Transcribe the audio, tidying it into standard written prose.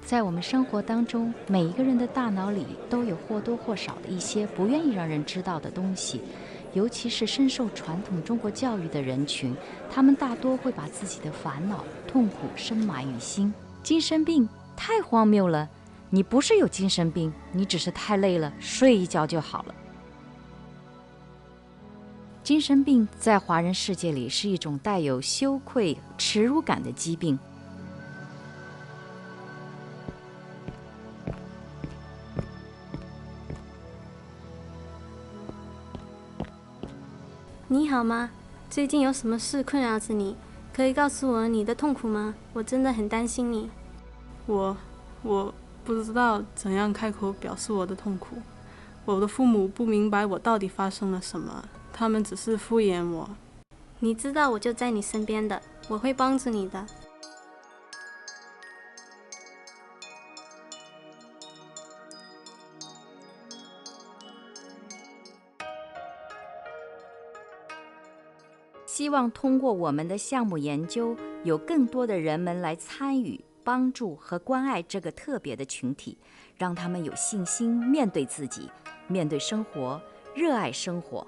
在我们生活当中，每一个人的大脑里都有或多或少的一些不愿意让人知道的东西，尤其是深受传统中国教育的人群，他们大多会把自己的烦恼、痛苦深埋于心。精神病太荒谬了，你不是有精神病，你只是太累了，睡一觉就好了。精神病在华人世界里是一种带有羞愧、耻辱感的疾病。你好吗？最近有什么事困扰着你？可以告诉我你的痛苦吗？我真的很担心你。我不知道怎样开口表示我的痛苦。我的父母不明白我到底发生了什么，他们只是敷衍我。你知道我就在你身边的，我会帮助你的。希望通过我们的项目研究，有更多的人们来参与、帮助和关爱这个特别的群体，让他们有信心面对自己，面对生活，热爱生活。